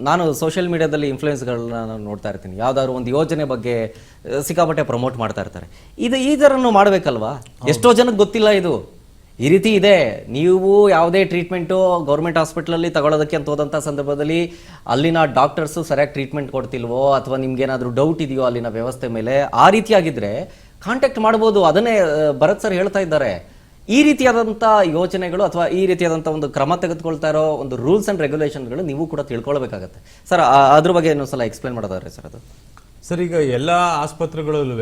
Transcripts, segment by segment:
ನಾನು ಸೋಷಿಯಲ್ ಮೀಡಿಯಾದಲ್ಲಿ ಇನ್ಫ್ಲೂಯೆನ್ಸ್ಗಳನ್ನ ನಾನು ನೋಡ್ತಾ ಇರ್ತೀನಿ, ಯಾವ್ದಾದ್ರು ಒಂದು ಯೋಜನೆ ಬಗ್ಗೆ ಸಿಕ್ಕಾಪಟ್ಟೆ ಪ್ರಮೋಟ್ ಮಾಡ್ತಾ ಇರ್ತಾರೆ. ಈ ಥರನ್ನು ಮಾಡಬೇಕಲ್ವಾ? ಎಷ್ಟೋ ಜನಕ್ಕೆ ಗೊತ್ತಿಲ್ಲ ಇದು ಈ ರೀತಿ ಇದೆ. ನೀವು ಯಾವುದೇ ಟ್ರೀಟ್ಮೆಂಟು ಗೌರ್ಮೆಂಟ್ ಹಾಸ್ಪಿಟಲಲ್ಲಿ ತಗೊಳ್ಳೋದಕ್ಕೆ ಅಂತ ಹೋದಂಥ ಸಂದರ್ಭದಲ್ಲಿ ಅಲ್ಲಿನ ಡಾಕ್ಟರ್ಸು ಸರಿಯಾಗಿ ಟ್ರೀಟ್ಮೆಂಟ್ ಕೊಡ್ತಿಲ್ವೋ ಅಥವಾ ನಿಮ್ಗೇನಾದರೂ ಡೌಟ್ ಇದೆಯೋ ಅಲ್ಲಿನ ವ್ಯವಸ್ಥೆ ಮೇಲೆ, ಆ ರೀತಿಯಾಗಿದ್ದರೆ ಕಾಂಟ್ಯಾಕ್ಟ್ ಮಾಡ್ಬೋದು. ಅದನ್ನೇ ಭರತ್ ಸರ್ ಹೇಳ್ತಾ ಇದ್ದಾರೆ. ಈ ರೀತಿಯಾದಂಥ ಯೋಜನೆಗಳು ಅಥವಾ ಈ ರೀತಿಯಾದಂಥ ಒಂದು ಕ್ರಮ ತೆಗೆದುಕೊಳ್ತಾ ಇರೋ ಒಂದು ರೂಲ್ಸ್ ಆ್ಯಂಡ್ ರೆಗ್ಯುಲೇಷನ್ಗಳು ನೀವು ಕೂಡ ತಿಳ್ಕೊಳ್ಬೇಕಾಗತ್ತೆ ಸರ್. ಅದ್ರ ಬಗ್ಗೆ ಇನ್ನೊಂದ್ಸಲ ಎಕ್ಸ್ಪ್ಲೇನ್ ಮಾಡೋದಾದ್ರೆ ಸರ್ ಅದು. ಸರ್, ಈಗ ಎಲ್ಲಾ ಆಸ್ಪತ್ರೆಗಳಲ್ಲೂ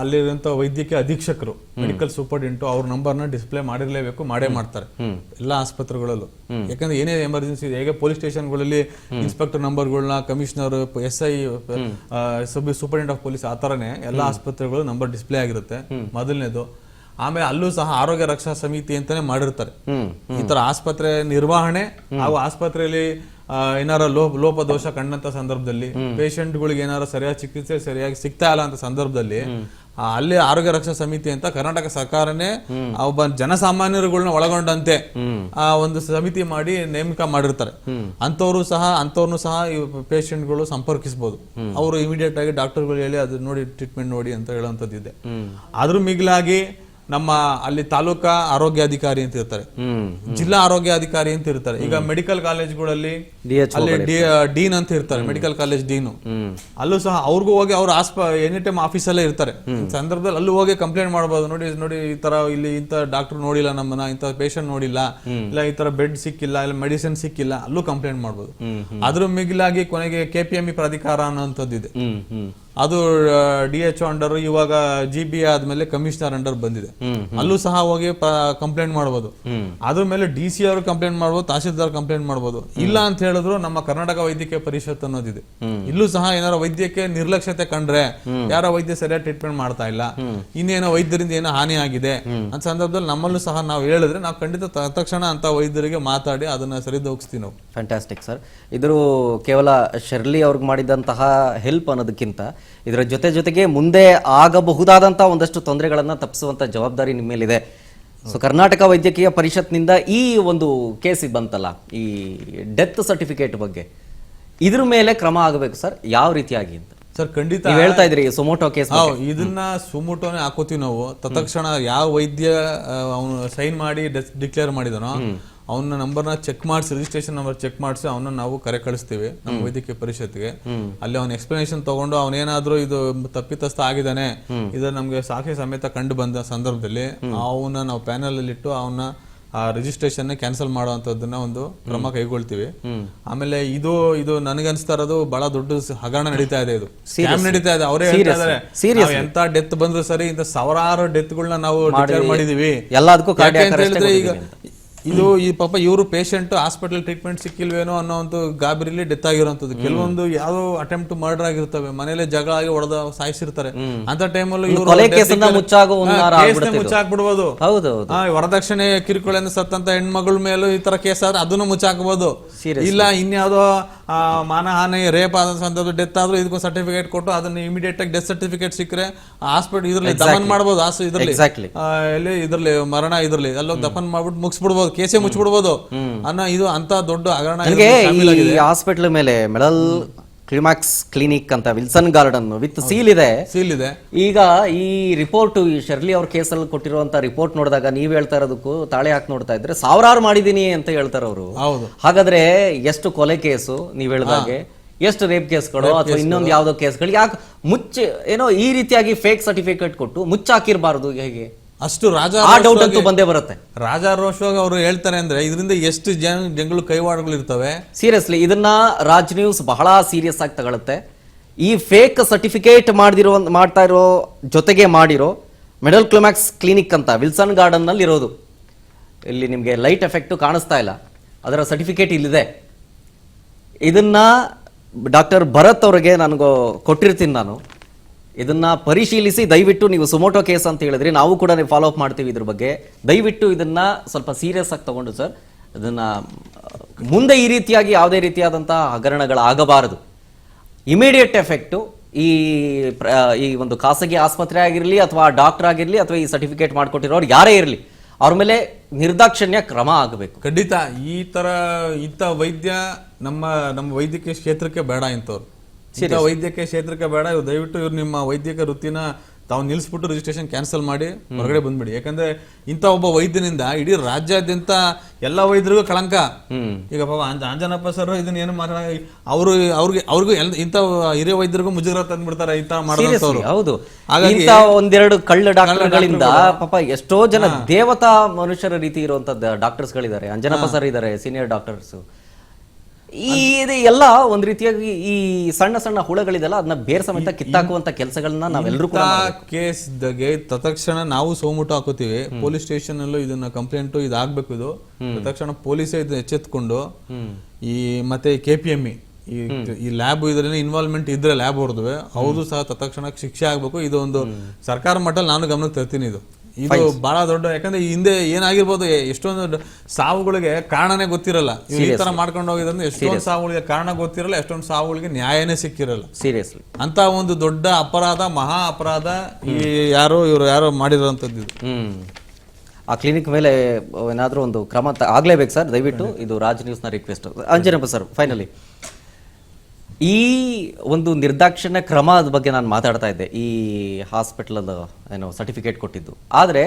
ಅಲ್ಲಿರುವಂತ ವೈದ್ಯಕೀಯ ಅಧೀಕ್ಷಕರು, ಮೆಡಿಕಲ್ ಸೂಪರ್ಡೆಂಟು ಅವ್ರ ನಂಬರ್ನ ಡಿಸ್ಪ್ಲೇ ಮಾಡಿರ್ಲೇಬೇಕು, ಮಾಡೇ ಮಾಡ್ತಾರೆ ಎಲ್ಲಾ ಆಸ್ಪತ್ರೆಗಳಲ್ಲೂ. ಯಾಕಂದ್ರೆ ಏನೇ ಎಮರ್ಜೆನ್ಸಿ ಇದೆ, ಹೇಗೆ ಪೊಲೀಸ್ ಸ್ಟೇಷನ್ಗಳಲ್ಲಿ ಇನ್ಸ್ಪೆಕ್ಟರ್ ನಂಬರ್ಗಳನ್ನ, commissioner, SI, superintendent of police, ಆ ತರನೇ ಎಲ್ಲಾ ಆಸ್ಪತ್ರೆಗಳು ನಂಬರ್ ಡಿಸ್ಪ್ಲೇ ಆಗಿರುತ್ತೆ ಮೊದಲನೇದು. ಆಮೇಲೆ ಅಲ್ಲೂ ಸಹ ಆರೋಗ್ಯ ರಕ್ಷಾ ಸಮಿತಿ ಅಂತಾನೆ ಮಾಡಿರ್ತಾರೆ. ಈ ತರ ಆಸ್ಪತ್ರೆ ನಿರ್ವಹಣೆ ಹಾಗೂ ಆಸ್ಪತ್ರೆಯಲ್ಲಿ ಏನಾರ ಲೋಪದೋಷ ಕಂಡಂತ ಸಂದರ್ಭದಲ್ಲಿ, ಪೇಷಂಟ್ಗಳಿಗೆ ಏನಾರ ಸರಿಯಾದ ಚಿಕಿತ್ಸೆ ಸರಿಯಾಗಿ ಸಿಗ್ತಾ ಇಲ್ಲ ಅಂತ ಸಂದರ್ಭದಲ್ಲಿ ಅಲ್ಲಿ ಆರೋಗ್ಯ ರಕ್ಷಾ ಸಮಿತಿ ಅಂತ ಕರ್ನಾಟಕ ಸರ್ಕಾರನೇ ಒಬ್ಬ ಜನಸಾಮಾನ್ಯರುಗಳನ್ನ ಒಳಗೊಂಡಂತೆ ಆ ಒಂದು ಸಮಿತಿ ಮಾಡಿ ನೇಮಕ ಮಾಡಿರ್ತಾರೆ. ಅಂತವ್ರನ್ನು ಸಹ ಪೇಷಂಟ್ಗಳು ಸಂಪರ್ಕಿಸಬಹುದು. ಅವರು ಇಮಿಡಿಯೇಟ್ ಆಗಿ ಡಾಕ್ಟರ್ಗಳು ಹೇಳಿ ಅದು ನೋಡಿ ಟ್ರೀಟ್ಮೆಂಟ್ ನೋಡಿ ಅಂತ ಹೇಳುವಂತದ್ದು ಇದೆ. ಅದ್ರ ಮಿಗಿಲಾಗಿ ನಮ್ಮ ಅಲ್ಲಿ ತಾಲೂಕಾ ಆರೋಗ್ಯಾಧಿಕಾರಿ ಅಂತ ಇರ್ತಾರೆ, ಜಿಲ್ಲಾ ಆರೋಗ್ಯಾಧಿಕಾರಿ ಅಂತ ಇರ್ತಾರೆ. ಈಗ ಮೆಡಿಕಲ್ ಕಾಲೇಜ್ಗಳಲ್ಲಿ ಅಲ್ಲಿ ಡೀನ್ ಅಂತ ಇರ್ತಾರೆ, ಮೆಡಿಕಲ್ ಕಾಲೇಜ್ ಡೀನು. ಅಲ್ಲೂ ಸಹ ಅವ್ರಿಗೂ ಹೋಗಿ ಅವ್ರ ಎನಿ ಟೈಮ್ ಆಫೀಸಲ್ಲೇ ಇರ್ತಾರೆ. ಸಂದರ್ಭದಲ್ಲಿ ಅಲ್ಲೂ ಹೋಗಿ ಕಂಪ್ಲೇಂಟ್ ಮಾಡಬಹುದು. ನೋಡಿ ಈ ತರ ಇಲ್ಲಿ ಇಂಥ ಡಾಕ್ಟರ್ ನೋಡಿಲ್ಲ ನಮ್ಮನ್ನ, ಇಂಥ ಪೇಷಂಟ್ ನೋಡಿಲ್ಲ, ಇಲ್ಲ ಈ ತರ ಬೆಡ್ ಸಿಕ್ಕಿಲ್ಲ, ಇಲ್ಲ ಮೆಡಿಸಿನ್ ಸಿಕ್ಕಿಲ್ಲ, ಅಲ್ಲೂ ಕಂಪ್ಲೇಂಟ್ ಮಾಡಬಹುದು. ಅದ್ರ ಮಿಗಿಲಾಗಿ ಕೊನೆಗೆ KPME ಪ್ರಾಧಿಕಾರ ಅನ್ನೋಂಥದ್ದು ಇದೆ. ಅದು DHO ಅಂಡರ್, ಇವಾಗ GB ಆದ್ಮೇಲೆ ಕಮಿಷನರ್ ಅಂಡರ್ ಬಂದಿದೆ. ಅಲ್ಲೂ ಸಹ ಹೋಗಿ ಕಂಪ್ಲೇಂಟ್ ಮಾಡಬಹುದು. ಅದ್ರ ಮೇಲೆ DC ಅವರು ಕಂಪ್ಲೇಂಟ್ ಮಾಡಬಹುದು, ತಹಶೀಲ್ದಾರ್ ಕಂಪ್ಲೇಂಟ್ ಮಾಡಬಹುದು. ಇಲ್ಲ ಅಂತ ಹೇಳಿದ್ರು ನಮ್ಮ ಕರ್ನಾಟಕ ವೈದ್ಯಕೀಯ ಪರಿಷತ್ ಅನ್ನೋದಿದೆ. ಇಲ್ಲೂ ಸಹ ಏನಾರ ವೈದ್ಯಕ್ಕೆ ನಿರ್ಲಕ್ಷ್ಯತೆ ಕಂಡ್ರೆ, ಯಾರ ವೈದ್ಯ ಸರಿಯಾಗಿ ಟ್ರೀಟ್ಮೆಂಟ್ ಮಾಡ್ತಾ ಇಲ್ಲ, ಇನ್ನೇನೋ ವೈದ್ಯರಿಂದ ಏನೋ ಹಾನಿ ಆಗಿದೆ ಅಂತ ಸಂದರ್ಭದಲ್ಲಿ ನಮ್ಮಲ್ಲೂ ಸಹ ನಾವು ಹೇಳಿದ್ರೆ ನಾವು ಖಂಡಿತ ತಕ್ಷಣ ಅಂತ ವೈದ್ಯರಿಗೆ ಮಾತಾಡಿ ಅದನ್ನ ಸರಿದೂಗಿಸ್ತೀವಿ ನಾವು. Fantastic sir. ಇದ್ರ ಕೇವಲ ಶರ್ಲಿ ಅವ್ರಿಗೆ ಮಾಡಿದಂತಹ ಹೆಲ್ಪ್ ಅನ್ನೋದಕ್ಕಿಂತ ಇದರ ಜೊತೆಗೆ ಮುಂದೆ ಆಗಬಹುದಾದಂತಹ ಒಂದಷ್ಟು ತೊಂದರೆಗಳನ್ನ ತಪ್ಪಿಸುವಂತ ಜವಾಬ್ದಾರಿ ನಿಮ್ಮ ಮೇಲಿದೆ. ಸೊ ಕರ್ನಾಟಕ ವೈದ್ಯಕೀಯ ಪರಿಷತ್ನಿಂದ ಈ ಒಂದು ಕೇಸ್ ಬಂತಲ್ಲ, ಈ ಡೆತ್ ಸರ್ಟಿಫಿಕೇಟ್ ಬಗ್ಗೆ, ಇದ್ರ ಮೇಲೆ ಕ್ರಮ ಆಗಬೇಕು ಸರ್. ಯಾವ ರೀತಿಯಾಗಿ ಅಂತ ಸರ್ ಖಂಡಿತ ಹೇಳ್ತಾ ಇದ್ರಿ. ಸುಮೋಟೋ ಕೇಸ್ ಇದನ್ನ ಸುಮೋಟೋನೇ ಹಾಕೋತೀವಿ ನಾವು. ತತ್ಕ್ಷಣ ಯಾವ ವೈದ್ಯ ಅವನು ಸೈನ್ ಮಾಡಿ ಡಿಕ್ಲೇರ್ ಮಾಡಿದನೋ ಅವನ ನಂಬರ್ನ ಚೆಕ್ ಮಾಡಿಸಿ, ರಿಜಿಸ್ಟ್ರೇಷನ್ ನಂಬರ್ ಚೆಕ್ ಮಾಡಿಸಿ ಅವನ್ನ ನಾವು ಕರೆ ಕಳಿಸ್ತೀವಿ ನಮ್ಮ ವೈದ್ಯಕೀಯ ಪರಿಷತ್ಗೆ. ಅಲ್ಲಿ ಅವನ ಎಕ್ಸ್ಪ್ಲನೇಷನ್ ತಗೊಂಡು ಅವನೇನಾದ್ರೂ ಇದು ತಪ್ಪಿತಸ್ಥ ಆಗಿದ್ದಾನೆ, ಇದು ನಮ್ಗೆ ಸಾಕ್ಷಿ ಸಮೇತ ಕಂಡು ಬಂದ ಸಂದರ್ಭದಲ್ಲಿ ಅವನ್ನ ನಾವು ಪ್ಯಾನಲ್ ಅಲ್ಲಿ ಇಟ್ಟು ಅವನ್ನ ಆ ರಿಜಿಸ್ಟ್ರೇಷನ್ ಕ್ಯಾನ್ಸಲ್ ಮಾಡುವಂತದನ್ನ ಒಂದು ಕ್ರಮ ಕೈಗೊಳ್ತೀವಿ. ಆಮೇಲೆ ಇದು ನನಗನ್ಸ್ತಾ ಇರೋದು ಬಹಳ ದೊಡ್ಡ ಹಗರಣ ನಡೀತಾ ಇದೆ, ಇದು ಸ್ಕ್ಯಾಮ್ ನಡೀತಾ ಇದೆ. ಅವರೇ ಹೇಳ್ತಾ ಇದಾರೆ ಎಂತ ಡೆತ್ ಬಂದ್ರು ಸರಿ, ಇಂತ ಸಾವಿರಾರು ಡೆತ್ಗಳನ್ನ ನಾವು ಡಿಕ್ಲೇರ್ ಮಾಡಿದೀವಿ. ಈಗ ಇದು ಈ ಪಾಪ ಇವರು ಪೇಷಂಟ್ ಹಾಸ್ಪಿಟಲ್ ಟ್ರೀಟ್ಮೆಂಟ್ ಸಿಕ್ಕಿಲ್ವೇನೋ ಅನ್ನೋ ಒಂದು ಗಾಬರಿಲಿ ಡೆತ್ ಆಗಿರೋಂಥದ್ದು. ಕೆಲವೊಂದು ಯಾವ್ದೋ ಅಟೆಂಪ್ಟ್ ಮರ್ಡರ್ ಆಗಿರ್ತವೆ, ಮನೇಲೆ ಜಗಳ ಆಗಿ ಹೊಡೆದ ಸಾಯಿಸಿರ್ತಾರೆ. ಅಂತ ಟೈಮಲ್ಲಿ ಇವರು ಮುಚ್ಚಾಕ್ಬಿಡ್ಬೋದು. ವರದಕ್ಷಿಣೆ ಕಿರುಕುಳದಿಂದ ಸತ್ತಂತ ಹೆಣ್ಮಗಳ ಮೇಲೂ ಈ ತರ ಕೇಸ್ ಆದ್ರೆ ಅದನ್ನು ಮುಚ್ಚಾಕ್ಬೋದು. ಇಲ್ಲ ಇನ್ಯಾವುದೋ ಮಾನಹಾನಿ, ರೇಪ್ ಆದ ಸಂದರ್ಭ ಡೆತ್ ಆದ್ರೂ ಇದಕ್ಕೊಂದು ಸರ್ಟಿಫಿಕೇಟ್ ಕೊಟ್ಟು ಅದನ್ನ ಇಮಿಡಿಯೇಟ್ ಆಗಿ ಡೆತ್ ಸರ್ಟಿಫಿಕೇಟ್ ಸಿಕ್ಕರೆ ಹಾಸ್ಪಿಟಲ್ ಇದ್ರಲ್ಲಿ ದಫನ್ ಮಾಡ್ಬೋದು. ಇದ್ರಲ್ಲಿ ಮರಣ ಇದ್ರಲ್ಲಿ ಅಲ್ಲೋ ದಫನ್ ಮಾಡ್ಬಿಟ್ಟು ಮುಗಿಸ್ಬಿಡ್ಬೋದು, ಕೇಸೇ ಮುಚ್ಚಿಬಿಡ್ಬೋದು ಅನ್ನೋ ಇದು ಅಂತ ದೊಡ್ಡ ಹಗರಣ. ಈ ಹಾಸ್ಪಿಟಲ್ ಮೇಲೆ ಮೆಡಲ್ ಕ್ಲಿಮ್ಯಾಕ್ಸ್ ಕ್ಲಿನಿಕ್ ಅಂತ ವಿಲ್ಸನ್ ಗಾರ್ಡನ್ ವಿತ್ ಸೀಲ್ ಇದೆ. ಈಗ ಈ ರಿಪೋರ್ಟ್, ಈ ಶರ್ಲಿ ಅವ್ರ ಕೇಸಲ್ಲಿ ಕೊಟ್ಟಿರುವಂತ ರಿಪೋರ್ಟ್ ನೋಡಿದಾಗ ನೀವ್ ಹೇಳ್ತಾ ಇರೋದಕ್ಕೂ ತಾಳೆ ಹಾಕಿ ನೋಡ್ತಾ ಇದ್ರೆ ಸಾವಿರಾರು ಮಾಡಿದೀನಿ ಅಂತ ಹೇಳ್ತಾರೆ ಅವರು. ಹಾಗಾದ್ರೆ ಎಷ್ಟು ಕೊಲೆ ಕೇಸು ನೀವ್ ಹೇಳ್ದಾಗೆ, ಎಷ್ಟು ರೇಪ್ ಕೇಸ್ಗಳು ಅಥವಾ ಇನ್ನೊಂದು ಯಾವ್ದೋ ಕೇಸ್ಗಳು, ಯಾಕೆ ಏನೋ ಈ ರೀತಿಯಾಗಿ ಫೇಕ್ ಸರ್ಟಿಫಿಕೇಟ್ ಕೊಟ್ಟು ಮುಚ್ಚಾಕಿರ್ಬಾರ್ದು? ಹೇಗೆ ಅಷ್ಟು ಬಂದೇ ಬರುತ್ತೆ. ರಾಜಾರೋಷವಾಗಿ ಅವರು ಹೇಳ್ತಾರೆ ಅಂದ್ರೆ ಇದರಿಂದ ಎಷ್ಟು ಜನಗಳು ಕೈವಾಡಗಳು ಇರ್ತವೆ. ಸೀರಿಯಸ್ಲಿ ಇದನ್ನ ರಾಜ್ ನ್ಯೂಸ್ ಬಹಳ ಸೀರಿಯಸ್ ಆಗಿ ತಗೊಳುತ್ತೆ. ಈ ಫೇಕ್ ಸರ್ಟಿಫಿಕೇಟ್ ಮಾಡ್ತಾ ಇರೋ ಜೊತೆಗೆ ಮಾಡಿರೋ ಮೆಡಲ್ ಕ್ಲಿಮ್ಯಾಕ್ಸ್ ಕ್ಲಿನಿಕ್ ಅಂತ ವಿಲ್ಸನ್ ಗಾರ್ಡನ್ ನಲ್ಲಿ ಇರೋದು, ಇಲ್ಲಿ ನಿಮ್ಗೆ ಲೈಟ್ ಎಫೆಕ್ಟ್ ಕಾಣಿಸ್ತಾ ಇಲ್ಲ, ಅದರ ಸರ್ಟಿಫಿಕೇಟ್ ಇಲ್ಲಿದೆ. ಇದನ್ನ ಡಾಕ್ಟರ್ ಭರತ್ ಅವರಿಗೆ ನನಗೂ ಕೊಟ್ಟಿರ್ತೀನಿ ನಾನು. ಇದನ್ನ ಪರಿಶೀಲಿಸಿ ದಯವಿಟ್ಟು, ನೀವು ಸುಮೋಟೋ ಕೇಸ್ ಅಂತ ಹೇಳಿದ್ರಿ, ನಾವು ಕೂಡ ಫಾಲೋ ಅಪ್ ಮಾಡ್ತೀವಿ ಇದ್ರ ಬಗ್ಗೆ. ದಯವಿಟ್ಟು ಇದನ್ನ ಸ್ವಲ್ಪ ಸೀರಿಯಸ್ ಆಗಿ ತಗೊಂಡು ಸರ್, ಇದನ್ನ ಮುಂದೆ ಈ ರೀತಿಯಾಗಿ ಯಾವುದೇ ರೀತಿಯಾದಂತಹ ಹಗರಣಗಳಾಗಬಾರದು. ಇಮಿಡಿಯೇಟ್ ಎಫೆಕ್ಟು ಈ ಒಂದು ಖಾಸಗಿ ಆಸ್ಪತ್ರೆ ಆಗಿರಲಿ ಅಥವಾ ಡಾಕ್ಟರ್ ಆಗಿರಲಿ ಅಥವಾ ಈ ಸರ್ಟಿಫಿಕೇಟ್ ಮಾಡಿಕೊಟ್ಟಿರೋರು ಯಾರೇ ಇರಲಿ, ಅವ್ರ ಮೇಲೆ ನಿರ್ದಾಕ್ಷಣ್ಯ ಕ್ರಮ ಆಗಬೇಕು. ಖಂಡಿತ ಇಂಥ ವೈದ್ಯ ನಮ್ಮ ನಮ್ಮ ವೈದ್ಯಕೀಯ ಕ್ಷೇತ್ರಕ್ಕೆ ಬೇಡ ಇಂಥವ್ರು. ವೈದ್ಯಕೀಯ ಕ್ಷೇತ್ರಕ್ಕೆ ಬೇಡ ಇವ್ರು. ದಯವಿಟ್ಟು ಇವ್ರು ನಿಮ್ಮ ವೈದ್ಯಕೀಯ ವೃತ್ತಿನ ತಾವು ನಿಲ್ಲಿಸ್ಬಿಟ್ಟು ರಿಜಿಸ್ಟ್ರೇಷನ್ ಕ್ಯಾನ್ಸಲ್ ಮಾಡಿ ಹೊರಗಡೆ ಬಂದ್ಬಿಡಿ. ಯಾಕಂದ್ರೆ ಇಂಥ ಒಬ್ಬ ವೈದ್ಯನಿಂದ ಇಡೀ ರಾಜ್ಯಾದ್ಯಂತ ಎಲ್ಲಾ ವೈದ್ಯರಿಗೂ ಕಳಂಕ. ಈಗ ಪಾಪ ಅಂಜನಪ್ಪ ಸರ್ ಇದನ್ನ ಏನು ಅವ್ರಿಗೂ ಇಂಥ ಹಿರಿಯ ವೈದ್ಯರಿಗೂ ಮುಜುಗರ ತಂದ್ಬಿಡ್ತಾರೆ ಇಂಥ ಮಾಡಿದವರು. ಹೌದು, ಹಾಗಾಗಿ ಒಂದೆರಡು ಕಳ್ಳ ಡಾಕ್ಟರ್ಗಳಿಂದ ಪಾಪ ಎಷ್ಟೋ ಜನ ದೇವತಾ ಮನುಷ್ಯರ ರೀತಿ ಇರುವಂತದ್ದು ಡಾಕ್ಟರ್ಸ್ ಗಳಿದ್ದಾರೆ. ಅಂಜನಪ್ಪ ಸರ್ ಇದ್ದಾರೆ, ಸೀನಿಯರ್ ಡಾಕ್ಟರ್ಸ್. ಎಲ್ಲ ಒಂದ್ ರೀತಿಯಾಗಿ ಈ ಸಣ್ಣ ಸಣ್ಣ ಹುಳಗಳಿದೆಲ್ಲ ಅದನ್ನ ಬೇರೆ ಸಮೇತ ಕಿತ್ತಾಕುವಂತ ಕೆಲಸಗಳನ್ನ ನಾವೆಲ್ಲರೂ ಕೂಡ ಕೇಸ್ ತತ್ಕ್ಷಣ ನಾವು ಸೋಮುಟ್ಟು ಹಾಕೋತೀವಿ. ಪೊಲೀಸ್ ಸ್ಟೇಷನ್ ಅಲ್ಲೂ ಇದನ್ನ ಕಂಪ್ಲೇಂಟ್ ಇದಾಗಬೇಕು. ಇದು ತತ್ಕ್ಷಣ ಪೊಲೀಸೇ ಇದನ್ನ ಎಚ್ಚೆತ್ಕೊಂಡು ಈ ಮತ್ತೆ KPME ಈ ಲ್ಯಾಬ್ ಇದರಲ್ಲಿ ಇನ್ವಾಲ್ವ್ಮೆಂಟ್ ಇದ್ರೆ ಲ್ಯಾಬ್ ಹೊರದುವೆ ಅವ್ರದ್ದು ಸಹ ತತ್ಕ್ಷಣ ಶಿಕ್ಷೆ ಆಗ್ಬೇಕು. ಇದು ಒಂದು ಸರ್ಕಾರ ಮಟ್ಟದಲ್ಲಿ ನಾನು ಗಮನಕ್ಕೆ ತರ್ತೀನಿ. ಇದು ಬಹಳ ದೊಡ್ಡ, ಯಾಕಂದ್ರೆ ಹಿಂದೆ ಏನಾಗಿರ್ಬೋದು, ಎಷ್ಟೊಂದು ಸಾವುಗಳಿಗೆ ಕಾರಣನೇ ಗೊತ್ತಿರಲ್ಲ. ಈ ತರ ಮಾಡ್ಕೊಂಡು ಹೋಗಿದ್ರೆ ಎಷ್ಟೊಂದು ಸಾವುಗಳಿಗೆ ಕಾರಣ ಗೊತ್ತಿರಲ್ಲ, ಎಷ್ಟೊಂದು ಸಾವುಗಳಿಗೆ ನ್ಯಾಯನೇ ಸಿಕ್ಕಿರಲ್ಲ. ಸೀರಿಯಸ್ಲಿ ಅಂತ ಒಂದು ದೊಡ್ಡ ಅಪರಾಧ, ಮಹಾ ಅಪರಾಧ ಈ ಇವ್ರು ಯಾರೋ ಮಾಡಿರೋಂಥದ್ದು. ಆ ಕ್ಲಿನಿಕ್ ಮೇಲೆ ಏನಾದ್ರೂ ಒಂದು ಕ್ರಮ ಆಗ್ಲೇಬೇಕು ಸರ್, ದಯವಿಟ್ಟು. ಇದು ರಾಜ್ ನ್ಯೂಸ್ ನ ರಿಕ್ವೆಸ್ಟ್. ಅಂಜನಪ್ಪ ಸರ್, ಫೈನಲಿ ಈ ಒಂದು ನಿರ್ದಾಕ್ಷಿಣ್ಯ ಕ್ರಮದ ಬಗ್ಗೆ ನಾನು ಮಾತಾಡ್ತಾ ಇದ್ದೆ, ಈ ಹಾಸ್ಪಿಟಲ್ ಏನೋ ಸರ್ಟಿಫಿಕೇಟ್ ಕೊಟ್ಟಿದ್ದು. ಆದರೆ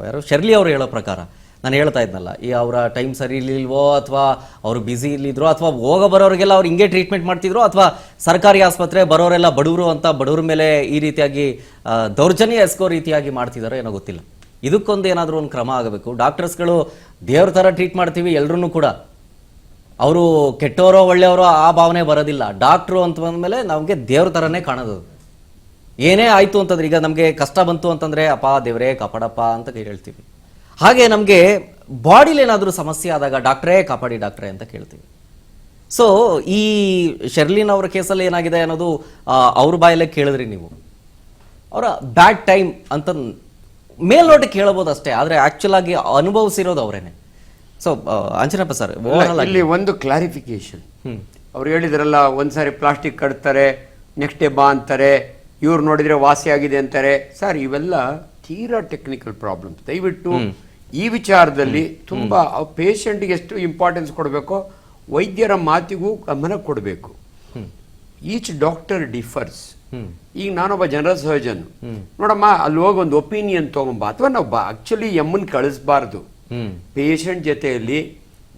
ಯಾರೋ ಶರ್ಲಿ ಅವರು ಹೇಳೋ ಪ್ರಕಾರ ನಾನು ಹೇಳ್ತಾ ಇದ್ನಲ್ಲ, ಈ ಅವರ ಟೈಮ್ ಸರಿ ಇರ್ಲಿಲ್ವೋ, ಅಥವಾ ಅವರು ಬ್ಯುಸಿ ಇಲ್ಲಿದ್ರು, ಅಥವಾ ಬರೋರಿಗೆಲ್ಲ ಅವ್ರು ಹಿಂಗೆ ಟ್ರೀಟ್ಮೆಂಟ್ ಮಾಡ್ತಿದ್ರು, ಅಥವಾ ಸರ್ಕಾರಿ ಆಸ್ಪತ್ರೆ ಬರೋರೆಲ್ಲ ಬಡವರು ಅಂತ ಬಡವ್ರ ಮೇಲೆ ಈ ರೀತಿಯಾಗಿ ದೌರ್ಜನ್ಯ ಎಸ್ಕೋ ರೀತಿಯಾಗಿ ಮಾಡ್ತಿದಾರೋ ಏನೋ ಗೊತ್ತಿಲ್ಲ. ಇದಕ್ಕೊಂದು ಏನಾದರೂ ಒಂದು ಕ್ರಮ ಆಗಬೇಕು. ಡಾಕ್ಟರ್ಸ್ಗಳು ದೇವ್ರ ಥರ ಟ್ರೀಟ್ ಮಾಡ್ತೀವಿ ಎಲ್ಲರೂ ಕೂಡ, ಅವರು ಕೆಟ್ಟವರೋ ಒಳ್ಳೆಯವರೋ ಆ ಭಾವನೆ ಬರೋದಿಲ್ಲ. ಡಾಕ್ಟ್ರು ಅಂತ ಬಂದಮೇಲೆ ನಮಗೆ ದೇವ್ರ ಥರನೇ ಕಾಣೋದು. ಏನೇ ಆಯಿತು ಅಂತಂದ್ರೆ, ಈಗ ನಮಗೆ ಕಷ್ಟ ಬಂತು ಅಂತಂದರೆ ಅಪ್ಪ ದೇವರೇ ಕಾಪಾಡಪ್ಪ ಅಂತ ಹೇಳ್ತೀವಿ. ಹಾಗೆ ನಮಗೆ ಬಾಡಿಲಿ ಏನಾದರೂ ಸಮಸ್ಯೆ ಆದಾಗ ಡಾಕ್ಟ್ರೇ ಕಾಪಾಡಿ ಡಾಕ್ಟ್ರೇ ಅಂತ ಕೇಳ್ತೀವಿ. ಸೊ ಈ ಶರ್ಲಿನ್ ಅವರ ಕೇಸಲ್ಲಿ ಏನಾಗಿದೆ ಅನ್ನೋದು ಅವ್ರ ಬಾಯಲ್ಲೇ ಕೇಳಿದ್ರಿ ನೀವು. ಅವರ ಬ್ಯಾಡ್ ಟೈಮ್ ಅಂತ ಮೇಲ್ನೋಟಕ್ಕೆ ಕೇಳಬಹುದು ಅಷ್ಟೇ, ಆದರೆ ಆ್ಯಕ್ಚುಲ್ ಆಗಿ ಅನುಭವಿಸಿರೋದು ಅವರೇನೆ. ಸೊ ಅಂಜನಪ್ಪ ಸರ್, ಇಲ್ಲಿ ಒಂದು ಕ್ಲಾರಿಫಿಕೇಶನ್. ಅವ್ರು ಹೇಳಿದ್ರಲ್ಲ, ಒಂದ್ಸಾರಿ ಪ್ಲಾಸ್ಟಿಕ್ ಕಟ್ತಾರೆ, ನೆಕ್ಸ್ಟ್ ಡೇ ಬಾ ಅಂತಾರೆ, ಇವ್ರು ನೋಡಿದ್ರೆ ವಾಸಿ ಆಗಿದೆ ಅಂತಾರೆ. ಸರ್, ಇವೆಲ್ಲ ತೀರಾ ಟೆಕ್ನಿಕಲ್ ಪ್ರಾಬ್ಲಮ್ಸ್. ದಯವಿಟ್ಟು ಈ ವಿಚಾರದಲ್ಲಿ ತುಂಬಾ ಪೇಷಂಟ್ಗೆ ಎಷ್ಟು ಇಂಪಾರ್ಟೆನ್ಸ್ ಕೊಡಬೇಕೋ ವೈದ್ಯರ ಮಾತಿಗೂ ಗಮನ ಕೊಡಬೇಕು. Each doctor differs. ಈಗ ನಾನೊಬ್ಬ ಜನರಲ್ ಸರ್ಜನ್, ನೋಡಮ್ಮ ಅಲ್ಲಿ ಹೋಗಿ ಒಂದು ಒಪಿನಿಯನ್ ತಗೊಂಬ, ಅಥವಾ ನಾವು ಆಕ್ಚುಲಿ ಎಮ್ಮನ್ ಕಳಿಸ್ಬಾರ್ದು. ಪೇಷಂಟ್ ಜೊತೆಯಲ್ಲಿ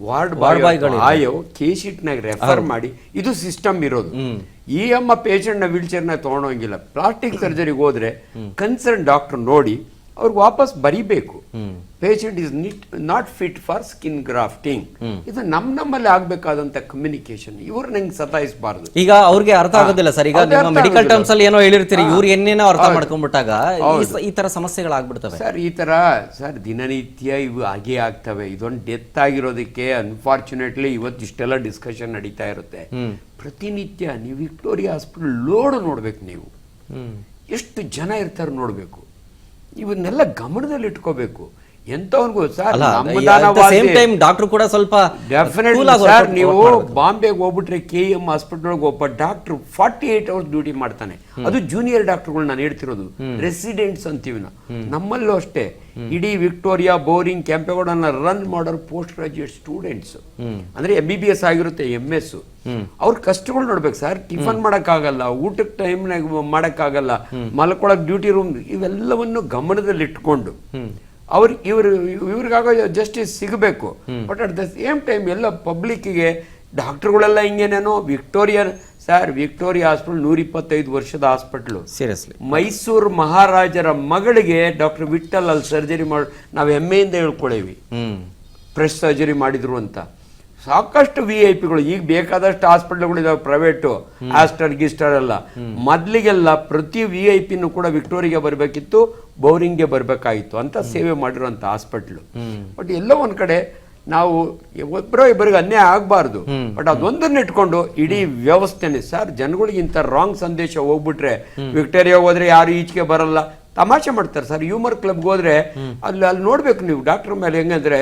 ವಾರ್ಡ್ ಬಾಯ್ ಆಯೋ ಕೇಶಿಟ್ನಾಗ ರೆಫರ್ ಮಾಡಿ, ಇದು ಸಿಸ್ಟಮ್ ಇರೋದು. ಈ ಅಮ್ಮ ಪೇಷಂಟ್ ನ ವೀಲ್ ಚೇರ್ನ ತಗೊಂಡೋಗಿಲ್ಲ. ಪ್ಲಾಸ್ಟಿಕ್ ಸರ್ಜರಿಗೆ ಹೋದ್ರೆ ಕನ್ಸರ್ನ್ ಡಾಕ್ಟರ್ ನೋಡಿ ಅವ್ರಿಗೆ ವಾಪಸ್ ಬರೀಬೇಕು. Patient is not fit for skin grafting. ಇದು ನಮ್ಮಲ್ಲಿ ಆಗ್ಬೇಕಾದಂತ ಕಮ್ಯುನಿಕೇಶನ್. ಇವ್ರು ನಂಗೆ ಸತಾಯಿಸಬಾರ್ದು. ಈಗ ಅವ್ರಿಗೆ ಅರ್ಥ ಆಗೋದಿಲ್ಲ ಸರ್. ಈಗ ನಿಮ್ಮ ಮೆಡಿಕಲ್ ಟರ್ಮ್ಸ್ ಅಲ್ಲಿ ಏನೋ ಹೇಳಿರ್ತೀರಿ, ಇವ್ರು ಏನೇನೋ ಅರ್ಥ ಮಾಡ್ಕೊಂಡ್ಬಿಟ್ಟಾಗ ಈ ತರ ಸಮಸ್ಯೆಗಳಾಗ್ಬಿಡ್ತವೆ. ಸರ್, ಈ ತರ ಸರ್ ದಿನನಿತ್ಯ ಇವು ಹಾಗೆ ಆಗ್ತವೆ. ಇದೊಂದು ಡೆತ್ ಆಗಿರೋದಕ್ಕೆ ಅನ್ಫಾರ್ಚುನೇಟ್ಲಿ ಇವತ್ತು ಇಷ್ಟೆಲ್ಲ ಡಿಸ್ಕಷನ್ ನಡೀತಾ ಇರುತ್ತೆ. ಪ್ರತಿನಿತ್ಯ ನೀವು ವಿಕ್ಟೋರಿಯಾ ಹಾಸ್ಪಿಟಲ್ ಲೋಡ್ ನೋಡ್ಬೇಕು. ನೀವು ಎಷ್ಟು ಜನ ಇರ್ತಾರೆ ನೋಡ್ಬೇಕು. ಇವನ್ನೆಲ್ಲ ಗಮನದಲ್ಲಿ ಇಟ್ಕೋಬೇಕು. ಎಂತವನ್ಗೂ ಸರ್, ಡಾಕ್ಟರ್ ಕೂಡ ಸ್ವಲ್ಪ ಡೆಫಿನೆಟ್ಲಿ ಸರ್, ನೀವು ಬಾಂಬೆಗೆ ಹೋಗ್ಬಿಟ್ರೆ KM ಹಾಸ್ಪಿಟಲ್ ಒಬ್ಬ ಡಾಕ್ಟರ್ 48 ಅವರ್ಸ್ ಡ್ಯೂಟಿ ಮಾಡ್ತಾನೆ. ಅದು ಜೂನಿಯರ್ ಡಾಕ್ಟರ್ಗಳು ನಾನು ಹೇಳ್ತಿರೋದು, ರೆಸಿಡೆಂಟ್ಸ್ ಅಂತೀವಿ ನಾವು. ನಮ್ಮಲ್ಲೂ ಅಷ್ಟೇ ಇಡೀ ವಿಕ್ಟೋರಿಯಾ, ಬೋರಿಂಗ್, ಕೆಂಪೇಗೌಡನ ರನ್ ಮಾಡೋರು ಪೋಸ್ಟ್ ಗ್ರಾಜುಯೇಟ್ ಸ್ಟೂಡೆಂಟ್ಸ್. ಅಂದ್ರೆ MBBS ಆಗಿರುತ್ತೆ, MS. ಅವ್ರ ಕಷ್ಟಗಳು ನೋಡ್ಬೇಕು ಸರ್. ಟಿಫನ್ ಮಾಡಕ್ಕಾಗಲ್ಲ, ಊಟಕ್ಕೆ ಟೈಮ್ನಾಗ ಮಾಡಕ್ಕಾಗಲ್ಲ, ಮಲ್ಕೊಳಕ್ ಡ್ಯೂಟಿ ರೂಮ್, ಇವೆಲ್ಲವನ್ನು ಗಮನದಲ್ಲಿ ಇಟ್ಕೊಂಡು ಇವ್ರಿಗಾಗೋ ಜಸ್ಟಿಸ್ ಸಿಗಬೇಕು. But at the same time ಎಲ್ಲ ಪಬ್ಲಿಕ್ಕಿಗೆ ಡಾಕ್ಟರ್ಗಳೆಲ್ಲ ಹಿಂಗೇನೇನೋ ವಿಕ್ಟೋರಿಯಾ ಹಾಸ್ಪಿಟಲ್ 125 ವರ್ಷದ ಹಾಸ್ಪಿಟಲ್. ಸೀರಿಯಸ್ಲಿ, ಮೈಸೂರು ಮಹಾರಾಜರ ಮಗಳಿಗೆ ಡಾಕ್ಟರ್ ವಿಠಲ್ ಅಲ್ಲಿ ಸರ್ಜರಿ ಮಾಡಿ ನಾವು ಹೆಮ್ಮೆಯಿಂದ ಹೇಳ್ಕೊಳ್ಳೇವಿ. ಪ್ರೆಸ್ ಸರ್ಜರಿ ಮಾಡಿದ್ರು ಅಂತ. ಸಾಕಷ್ಟು VIP ಗಳು ಈಗ ಬೇಕಾದಷ್ಟು ಹಾಸ್ಪಿಟಲ್ಗಳು ಇದಾವೆ, ಪ್ರೈವೇಟು, ಆಸ್ಟರ್ ಗಿಸ್ಟರ್ ಎಲ್ಲ. ಮೊದ್ಲಿಗೆಲ್ಲ ಪ್ರತಿ VIP ಕೂಡ ವಿಕ್ಟೋರಿಯಾಗೆ ಬರಬೇಕಿತ್ತು, ಬೌರಿಂಗ್ಗೆ ಬರಬೇಕಾಗಿತ್ತು ಅಂತ ಸೇವೆ ಮಾಡಿರುವಂತ ಹಾಸ್ಪಿಟ್ಲು. ಬಟ್ ಎಲ್ಲೋ ಒಂದ್ ಕಡೆ ನಾವು ಒಬ್ಬರೋ ಇಬ್ಬರಿಗೆ ಅನ್ಯಾಯ ಆಗಬಾರ್ದು. ಬಟ್ ಅದೊಂದನ್ನ ಇಟ್ಕೊಂಡು ಇಡೀ ವ್ಯವಸ್ಥೆನೆ ಸರ್, ಜನಗಳಿಗೆ ಇಂಥ ರಾಂಗ್ ಸಂದೇಶ ಹೋಗ್ಬಿಟ್ರೆ, ವಿಕ್ಟೋರಿಯಾ ಹೋದ್ರೆ ಯಾರು ಈಚೆಗೆ ಬರಲ್ಲ, ತಮಾಷೆ ಮಾಡ್ತಾರೆ ಸರ್. ಹ್ಯೂಮರ್ ಕ್ಲಬ್ ಹೋದ್ರೆ ಅಲ್ಲಿ ನೋಡ್ಬೇಕು ನೀವು ಡಾಕ್ಟರ್ ಮೇಲೆ ಹೆಂಗಂದ್ರೆ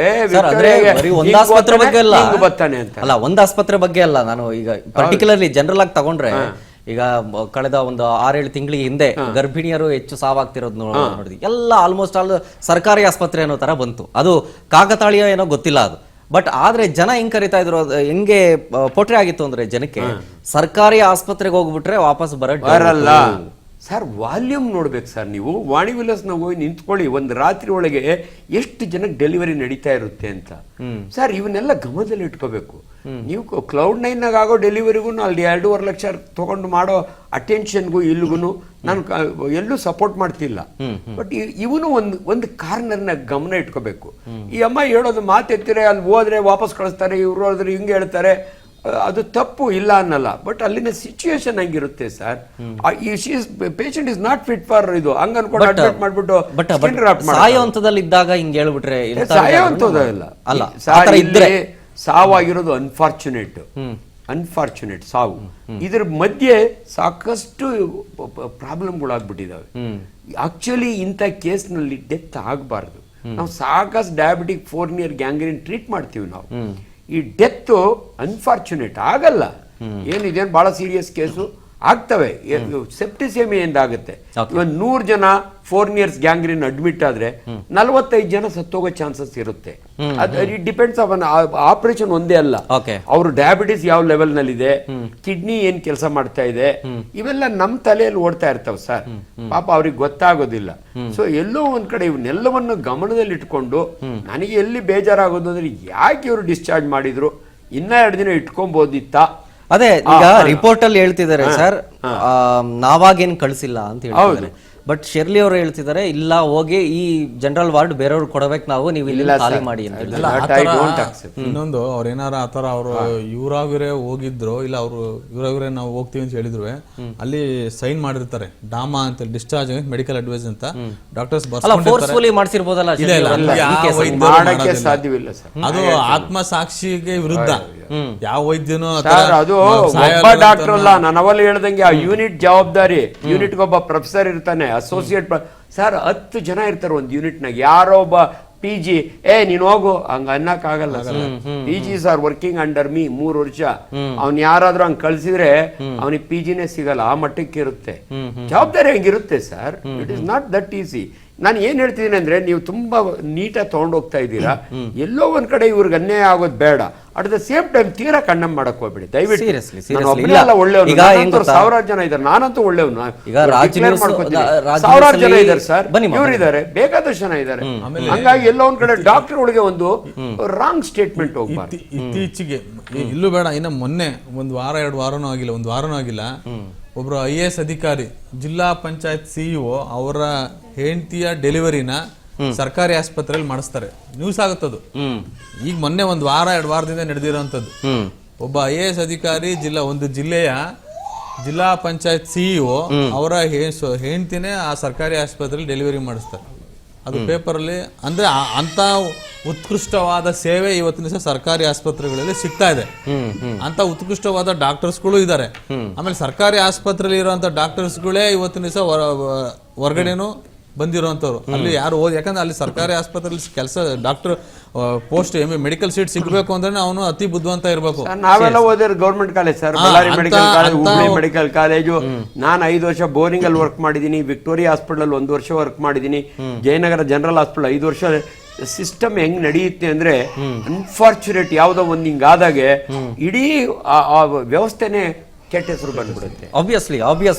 ಒಂದ್ ಆಸ್ಪತ್ರೆ ಬಗ್ಗೆ ಅಲ್ಲ, ಒಂದ್ ಆಸ್ಪತ್ರೆ ಬಗ್ಗೆ ಅಲ್ಲ. ನಾನು ಈಗ ಪರ್ಟಿಕ್ಯುಲರ್ಲಿ ಜನರಲ್ ಆಗಿ ತಗೊಂಡ್ರೆ, ಈಗ ಕಳೆದ ಒಂದು 6-7 ತಿಂಗಳಿಗೆ ಹಿಂದೆ ಗರ್ಭಿಣಿಯರು ಹೆಚ್ಚು ಸಾವಾಗ್ತಿರೋದು ನೋಡಿದ್ವಿ. ಎಲ್ಲ ಆಲ್ಮೋಸ್ಟ್ ಆಲ್ ಸರ್ಕಾರಿ ಆಸ್ಪತ್ರೆ ಅನ್ನೋ ತರ ಬಂತು. ಅದು ಕಾಕತಾಳೀಯ ಏನೋ ಗೊತ್ತಿಲ್ಲ ಅದು. ಬಟ್ ಆದ್ರೆ ಜನ ಹೆಂಗ್ ಕರಿತಾ ಇದ್ರು ಹೆಂಗೆ ಪೋಟ್ರೆ ಆಗಿತ್ತು ಅಂದ್ರೆ ಜನಕ್ಕೆ ಸರ್ಕಾರಿ ಆಸ್ಪತ್ರೆಗೆ ಹೋಗ್ಬಿಟ್ರೆ ವಾಪಸ್ ಬರಲ್ಲ ಸರ್. ವಾಲ್ಯೂಮ್ ನೋಡ್ಬೇಕು ಸರ್ ನೀವು. ವಾಣಿ ವಿಲಾಸ್ನಾಗ ಹೋಗಿ ನಿಂತ್ಕೊಳ್ಳಿ, ಒಂದು ರಾತ್ರಿ ಒಳಗೆ ಎಷ್ಟು ಜನಕ್ಕೆ ಡೆಲಿವರಿ ನಡೀತಾ ಇರುತ್ತೆ ಅಂತ ಸರ್. ಇವನ್ನೆಲ್ಲ ಗಮನದಲ್ಲಿ ಇಟ್ಕೋಬೇಕು ನೀವು. Cloud9 ಆಗೋ ಡೆಲಿವರಿಗೂ ಅಲ್ಲಿ 2.5 ಲಕ್ಷ ತಗೊಂಡು ಮಾಡೋ ಅಟೆನ್ಷನ್ಗೂ ಇಲ್ಲಿಗೂ ನಾನು ಎಲ್ಲೂ ಸಪೋರ್ಟ್ ಮಾಡ್ತಿಲ್ಲ. ಬಟ್ ಇವನು ಒಂದು ಕಾರ್ನರ್ನ ಗಮನ ಇಟ್ಕೋಬೇಕು. ಈ ಅಮ್ಮ ಹೇಳೋದು ಮಾತೆತ್ತಿರೆ ಅಲ್ಲಿ ಹೋದ್ರೆ ವಾಪಸ್ ಕಳಿಸ್ತಾರೆ, ಇವ್ರು ಹೋದ್ರೆ ಹಿಂಗೆ ಹೇಳ್ತಾರೆ, ಅದು ತಪ್ಪು ಇಲ್ಲ ಅನ್ನಲ್ಲ. ಬಟ್ ಅಲ್ಲಿನ ಸಿಚುಯೇಷನ್ ಹಂಗಿರುತ್ತೆ sir. Patient is not fit for ಇದು ಹಂಗ ಅನ್ಕೊಂಡು ಅಡ್ಮಿಟ್ ಮಾಡ್ಬಿಟ್ಟು ಸಾಯೋ ಹಂತದಲ್ಲಿ ಇದ್ದಾಗ ಹಿಂಗೆ ಹೇಳ್ಬಿಟ್ರೆ ಸಾಯೋ ಹಂತದಲ್ಲ ಅಲ್ಲ, ಇದ್ರೆ ಸಾವಾಗಿರೋದು ಅನ್ಫಾರ್ಚುನೇಟ್ ಸಾವು. ಇದ್ರ ಮಧ್ಯೆ ಸಾಕಷ್ಟು ಪ್ರಾಬ್ಲಮ್ಗಳಾಗ್ಬಿಟ್ಟಿದಾವೆ. ಆಕ್ಚುಲಿ ಇಂಥ ಕೇಸ್ನಲ್ಲಿ ಡೆತ್ ಆಗಬಾರ್ದು. ನಾವು ಸಾಕಷ್ಟು ಡಯಾಬಿಟಿಕ್ 4 ಗ್ಯಾಂಗ್ರೀನ್ ಟ್ರೀಟ್ ಮಾಡ್ತೀವಿ ನಾವು. ಈ ಡೆತ್ ಅನ್ಫಾರ್ಚುನೇಟ್ ಆಗಲ್ಲ. ಏನಿದೇನು ಬಹಳ ಸೀರಿಯಸ್ ಕೇಸು ಆಗ್ತವೆ. ಸೆಪ್ಟಿಸೆಮಿಯಿಂದ ಆಗುತ್ತೆ. ಇವನ್ 100 ಜನ 4 ಗ್ಯಾಂಗ್ರೀನ್ ಅಡ್ಮಿಟ್ ಆದ್ರೆ 45 ಜನ ಸತ್ತೋಗೋ ಚಾನ್ಸಸ್ ಇರುತ್ತೆ. ಇಟ್ ಡಿಪೆಂಡ್ಸ್ ಆನ್ ಆಪರೇಷನ್ ಒಂದೇ ಅಲ್ಲ, ಅವ್ರ ಡಯಾಬಿಟಿಸ್ ಯಾವ ಲೆವೆಲ್ ನಲ್ಲಿ ಇದೆ, ಕಿಡ್ನಿ ಏನ್ ಕೆಲಸ ಮಾಡ್ತಾ ಇದೆ, ಇವೆಲ್ಲ ನಮ್ ತಲೆಯಲ್ಲಿ ಓಡ್ತಾ ಇರ್ತಾವ ಸರ್. ಪಾಪ ಅವ್ರಿಗೆ ಗೊತ್ತಾಗೋದಿಲ್ಲ. ಸೊ ಎಲ್ಲೋ ಒಂದ್ ಕಡೆ ಇವನ್ನೆಲ್ಲವನ್ನು ಗಮನದಲ್ಲಿ ಇಟ್ಕೊಂಡು ನನಗೆ ಎಲ್ಲಿ ಬೇಜಾರಾಗೋದು ಅಂದ್ರೆ ಯಾಕೆ ಇವರು ಡಿಸ್ಚಾರ್ಜ್ ಮಾಡಿದ್ರು, ಇನ್ನ 2 ದಿನ ಇಟ್ಕೊಬೋದಿತ್ತ. ಅದೇ ಈಗ ರಿಪೋರ್ಟ್ ಅಲ್ಲಿ ಹೇಳ್ತಿದ್ದಾರೆ ಸರ್, ನಾವಾಗೇನ್ ಕಳ್ಸಿಲ್ಲ ಅಂತ ಹೇಳ್ತಿದ್ದಾರೆ. ಬಟ್ ಶೆರ್ಲಿ ಅವರು ಹೇಳ್ತಿದ್ದಾರೆ ಇಲ್ಲ, ಹೋಗಿ ಈ ಜನರಲ್ ವಾರ್ಡ್ ಬೇರೆಯವ್ರು ಕೊಡಬೇಕು, ನಾವು ನೀವು ಇಲ್ಲ ಖಾಲಿ ಮಾಡಿ ಅಂತ ಹೇಳಿದ್ದಾರೆ. ಇನ್ನೊಂದು ಅವ್ರ ಏನಾರ ಆತರ ಅವರು ಇವರಾಗಿರೇ ಹೋಗಿದ್ರು, ಇಲ್ಲ ಅವರು ಇವರಾಗಿರೇ ನಾವು ಹೋಗ್ತೀವಿ ಅಂತ ಹೇಳಿದ್ರು, ಅಲ್ಲಿ ಸೈನ್ ಮಾಡಿರ್ತಾರೆ ಡಾಮಾ ಅಂತ, ಡಿಸ್ಚಾರ್ಜ್ ಮೆಡಿಕಲ್ ಅಡ್ವೈಸ್ ಅಂತ. ಡಾಕ್ಟರ್ಸ್ ಫೋರ್ಸ್ಫುಲಿ ಮಾಡಿಸಿರ್ಬೋದಲ್ಲ, ಸಾಧ್ಯವಿಲ್ಲ ಸರ್. ಅದು ಆತ್ಮ ಸಾಕ್ಷಿಗೆ ವಿರುದ್ಧ. ಯಾವ ವೈದ್ಯನು ಅದು ಒಬ್ಬ ಡಾಕ್ಟರ್ ಅಲ್ಲ, ನಾನು ಅವಲ್ಲಿ ಹೇಳ್ದಂಗೆ ಆ ಯೂನಿಟ್ ಜವಾಬ್ದಾರಿ. ಯೂನಿಟ್ ಒಬ್ಬ ಪ್ರೊಫೆಸರ್ ಇರ್ತಾನೆ, ಅಸೋಸಿಯೇಟ್ ಸರ್ 10 ಜನ ಇರ್ತಾರೆ ಒಂದು ಯೂನಿಟ್ ನಾಗ. ಯಾರೋ ಒಬ್ಬ PG ನೀನ್ ಹೋಗು ಹಂಗ ಅನ್ನಕ್ ಆಗಲ್ಲ. PG are working under me 3 ವರ್ಷ. ಅವ್ನ್ ಯಾರಾದ್ರೂ ಹಂಗ್ ಕಳ್ಸಿದ್ರೆ ಅವನಿಗೆ PGನೇ ಸಿಗಲ್ಲ, ಆ ಮಟ್ಟಕ್ಕೆ ಇರುತ್ತೆ ಜವಾಬ್ದಾರಿ. ಹಂಗಿರುತ್ತೆ sir. It is not that easy. ನಾನು ಏನ್ ಹೇಳ್ತಿದ್ದೀನಿ ಅಂದ್ರೆ, ನೀವು ತುಂಬಾ ನೀಟಾಗಿ ತಗೊಂಡು ಹೋಗ್ತಾ ಇದ್ದೀರಾ. ಎಲ್ಲೋ ಒಂದ್ ಕಡೆ ಇವ್ರಿಗೆ ಅನ್ಯಾಯ ಆಗೋದು ಬೇಡ. ಅಟ್ ದ ಸೇಮ್ ಟೈಮ್ ತೀರಾ ಕಣ್ಣಂ ಮಾಡಕ್ ಹೋಗ್ಬೇಡಿ ದಯವಿಟ್ಟು. ಒಳ್ಳೆಯವ್ರು 1000 ಜನ ಇದ್ದಾರೆ, ನಾನಂತೂ ಒಳ್ಳೆಯವನು. 1000 ಜನ ಇದ್ದಾರೆ ಸರ್, ಇವ್ರಿದ್ದಾರೆ, ಬೇಕಾದಷ್ಟು ಜನ ಇದ್ದಾರೆ. ಹಂಗಾಗಿ ಎಲ್ಲೋ ಒಂದ್ ಕಡೆ ಡಾಕ್ಟರ್ ಒಳಗೆ ಒಂದು ರಾಂಗ್ ಸ್ಟೇಟ್ಮೆಂಟ್ ಹೋಗ್ಬಾರ್ದು. ಇತ್ತೀಚೆಗೆ ಇಲ್ಲೂ ಬೇಡ, ಇನ್ನ ಮೊನ್ನೆ 1 ವಾರ 2 ವಾರನೂ ಆಗಿಲ್ಲ, 1 ವಾರನೂ ಆಗಿಲ್ಲ, ಒಬ್ರು IAS ಅಧಿಕಾರಿ ಜಿಲ್ಲಾ ಪಂಚಾಯತ್ CEO ಅವರ ಹೆಂಡತಿಯ ಡೆಲಿವರಿನ ಸರ್ಕಾರಿ ಆಸ್ಪತ್ರೆಯಲ್ಲಿ ಮಾಡಿಸ್ತಾರೆ. ನ್ಯೂಸ್ ಆಗುತ್ತದು. ಈಗ ಮೊನ್ನೆ 1 ವಾರ 2 ವಾರದಿಂದ ನಡೆದಿರೋಂಥದ್ದು. ಒಬ್ಬ IAS ಅಧಿಕಾರಿ ಒಂದು ಜಿಲ್ಲೆಯ ಜಿಲ್ಲಾ ಪಂಚಾಯತ್ CEO ಅವರ ಹೆಂಡತಿನೇ ಆ ಸರ್ಕಾರಿ ಆಸ್ಪತ್ರೆಯಲ್ಲಿ ಡೆಲಿವರಿ ಮಾಡಿಸ್ತಾರೆ. ಅದು ಪೇಪರ್ ಅಲ್ಲಿ. ಅಂದ್ರೆ ಅಂತ ಉತ್ಕೃಷ್ಟವಾದ ಸೇವೆ ಇವತ್ತಿನ ದಿವಸ ಸರ್ಕಾರಿ ಆಸ್ಪತ್ರೆಗಳಲ್ಲಿ ಸಿಗ್ತಾ ಇದೆ. ಅಂತ ಉತ್ಕೃಷ್ಟವಾದ ಡಾಕ್ಟರ್ಸ್ಗಳು ಇದ್ದಾರೆ. ಆಮೇಲೆ ಸರ್ಕಾರಿ ಆಸ್ಪತ್ರೆಯಲ್ಲಿ ಇರುವಂತ ಡಾಕ್ಟರ್ಸ್ಗಳೇ ಇವತ್ತಿನ ದಿವಸ ಹೊರಗಡೆನೂ ಬಂದಿರುವಂತವ್ರು. ಅಲ್ಲಿ ಯಾರು ಯಾಕಂದ್ರೆ ಅಲ್ಲಿ ಸರ್ಕಾರಿ ಆಸ್ಪತ್ರೆಯಲ್ಲಿ ಕೆಲಸ ಡಾಕ್ಟರ್ ಪೋಸ್ಟ್ ಮೆಡಿಕಲ್ ಸೀಟ್ ಸಿಗಬೇಕು ಅಂದ್ರೆ ಅವನು ಅತಿ ಬುದ್ಧಿವಂತ ಇರಬೇಕು. ನಾವೆಲ್ಲ ಓದಿರೋ government college sir, Bellary medical college, Hubli medical college. ನಾನು 5 ವರ್ಷ ಬೋರಿಂಗ್ ಅಲ್ಲಿ ವರ್ಕ್ ಮಾಡಿದೀನಿ, ವಿಕ್ಟೋರಿಯಾ ಹಾಸ್ಪಿಟಲ್ 1 ವರ್ಷ ವರ್ಕ್ ಮಾಡಿದೀನಿ, ಜಯನಗರ ಜನರಲ್ ಹಾಸ್ಪಿಟಲ್ 5 ವರ್ಷ. ಸಿಸ್ಟಮ್ ಹೆಂಗ್ ನಡೆಯುತ್ತೆ ಅಂದ್ರೆ, ಅನ್ಫಾರ್ಚುನೇಟ್ ಯಾವ್ದೋ ಒಂದ್ ಹಿಂಗಾದಾಗೆ ಇಡೀ ವ್ಯವಸ್ಥೆನೆ ಕೆಟ್ಟ ಹೆಸರು ಬಂದ್ಬಿಡುತ್ತೆ. ಆಬ್ವಿಯಸ್ಲಿ